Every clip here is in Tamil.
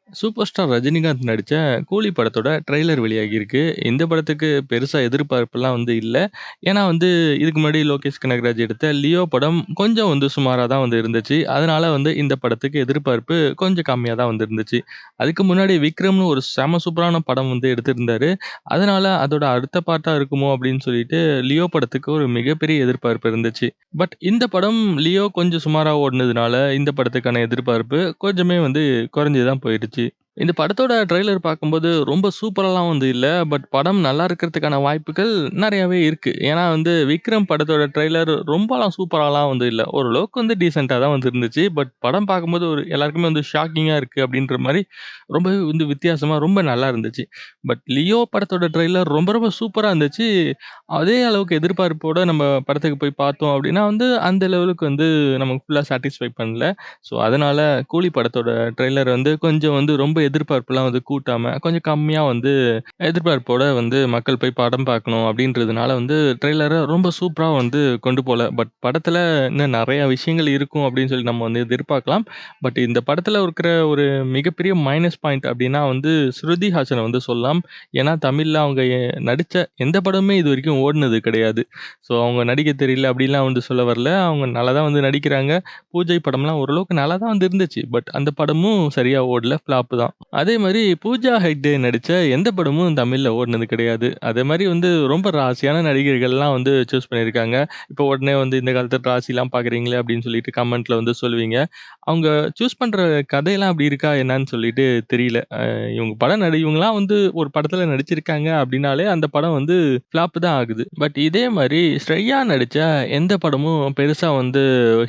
சூப்பர் ஸ்டார் ரஜினிகாந்த் நடிச்ச கூலி படத்தோட ட்ரெய்லர் வெளியாகியிருக்கு. இந்த படத்துக்கு பெருசா எதிர்பார்ப்புலாம் இல்ல. ஏன்னா இதுக்கு முன்னாடி லோகேஷ் கனகராஜ் எடுத்த லியோ படம் கொஞ்சம் சுமாரா தான் இருந்துச்சு. அதனால இந்த படத்துக்கு எதிர்பார்ப்பு கொஞ்சம் கம்மியா தான் இருந்துச்சு. அதுக்கு முன்னாடி விக்ரம்னு ஒரு செம சூப்பரான படம் எடுத்திருந்தாரு. அதனால அதோட அடுத்த பார்ட்டா இருக்குமோ அப்படின்னு சொல்லிட்டு லியோ படத்துக்கு ஒரு மிகப்பெரிய எதிர்பார்ப்பு இருந்துச்சு. பட் இந்த படம் லியோ கொஞ்சம் சுமாரா ஓடுனதுனால இந்த படத்துக்கான எதிர்பார்ப்பு கொஞ்சமே குறைஞ்சு தான் போயிடுச்சு. இந்த படத்தோட ட்ரெய்லர் பார்க்கும்போது ரொம்ப சூப்பராலாம் இல்ல. பட் படம் நல்லா இருக்கிறதுக்கான வாய்ப்புகள் நெறையாவே இருக்கு. ஏன்னா விக்ரம் படத்தோட ட்ரெய்லர் ரொம்பலாம் சூப்பராலாம் இல்ல. ஓரளவுக்கு டீசென்ட்டா தான் இருந்துச்சு. பட் படம் பார்க்கும்போது ஒரு எல்லாருக்குமே ஷாக்கிங்கா இருக்கு அப்படின்ற மாரி ரொம்பவே வித்தியாசமா ரொம்ப நல்லா இருந்துச்சு. பட் லியோ படத்தோட ட்ரெய்லர் ரொம்ப ரொம்ப சூப்பரா இருந்துச்சு. அதே அளவுக்கு எதிர்பார்ப்போட நம்ம படத்துக்கு போய் பார்த்தோம் அப்படின்னா அந்த லெவலுக்கு நமக்கு ஃபுல்லா சாட்டிஸ்ஃபை பண்ணல. ஸோ அதனால கூலி படத்தோட ட்ரெய்லர் கொஞ்சம் ரொம்ப எதிர்பார்ப்புலாம் கூட்டாம, கொஞ்சம் கம்மியா எதிர்பார்ப்போட மக்கள் போய் படம் பார்க்கணும் அப்படின்றதுனால ட்ரெய்லர ரொம்ப சூப்பரா கொண்டு போல. பட் படத்துல இன்னும் நெறைய விஷயங்கள் இருக்கும் அப்படின்னு சொல்லி நம்ம எதிர்பார்க்கலாம். பட் இந்த படத்துல இருக்கிற ஒரு மிகப்பெரிய மைனஸ் பாயிண்ட் அப்படின்னா ஸ்ருதி ஹாசன சொல்லலாம். ஏன்னா தமிழ்ல அவங்க நடிச்ச எந்த படமுமே இதுவரைக்கும் ஓடுனது கிடையாது. ஸோ அவங்க நடிக்க தெரியல அப்படிலாம் சொல்ல வரல. அவங்க நல்லா தான் நடிக்கிறாங்க. பூஜை படம்லாம் ஓரளவுக்கு நல்லா தான் இருந்துச்சு. பட் அந்த படமும் சரியா ஓடல. ஃப்ளாப் தான். அதே மாரி பூஜா ஹெக்டே நடிச்ச எந்த படமும் தமிழ்ல ஓடுனது கிடையாது. அதே மாரி ரொம்ப ராசியான நடிகர்கள்லாம் சூஸ் பண்ணியிருக்காங்க. இப்போ உடனே இந்த காலத்து ராசிலாம் பார்க்குறீங்களே அப்படின்னு சொல்லிட்டு கமெண்ட்ல சொல்லுவீங்க. அவங்க சூஸ் பண்ற கதையெல்லாம் அப்படி இருக்கா என்னான்னு சொல்லிட்டு தெரியல. இவங்க படம் இவங்கலாம் ஒரு படத்துல நடிச்சிருக்காங்க அப்படின்னாலே அந்த படம் ஃப்ளாப் தான் ஆகுது. பட் இதே மாரி ஸ்ரேயா நடிச்ச எந்த படமும் பெருசா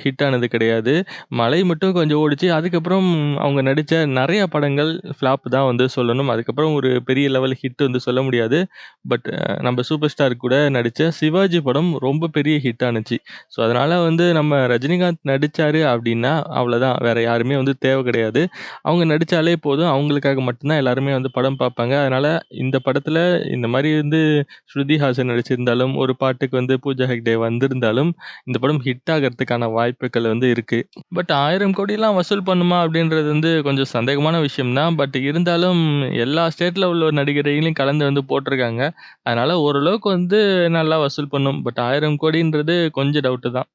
ஹிட் ஆனது கிடையாது. மலை மட்டும் கொஞ்சம் ஓடுச்சு. அதுக்கப்புறம் அவங்க நடிச்ச நெறைய படங்கள் ஃப்ளாப் தான் சொல்லணும். அதுக்கப்புறம் ஒரு பெரிய லெவல் ஹிட் சொல்ல முடியாது. பட் நம்ம சூப்பர் ஸ்டார் கூட நடிச்ச சிவாஜி படம் ரொம்ப பெரிய ஹிட் ஆனுச்சு. ஸோ அதனால நம்ம ரஜினிகாந்த் நடிச்சாரு அப்டின்னா அவ்வளோதான். வேற யாருமே தேவ கிடையாது. அவங்க நடிச்சாலே போதும். அவங்களுக்காக மட்டும் தான் எல்லாருமே படம் பார்ப்பாங்க. அதனால இந்த படத்துல இந்த மாரி ஸ்ருதி ஹாசன் நடிச்சிருந்தாலும், ஒரு பாட்டுக்கு பூஜா ஹெக்டே வந்திருந்தாலும், இந்த படம் ஹிட் ஆகறதுக்கான வாய்ப்புகள் இருக்கு. பட் 1000 கோடிலாம் வசூல் பண்ணுமா? அப்படின்றது கொஞ்சம் சந்தேகமான விஷயம் தான். பட் இருந்தாலும் எல்லா ஸ்டேட்ல உள்ள நடிகரையும் கலந்து போட்டுருக்காங்க. அதனால ஓரளவுக்கு நல்லா வசூல் பண்ணும். பட் 1000 கோடின்றது கொஞ்சம் டவுட்டு தான்.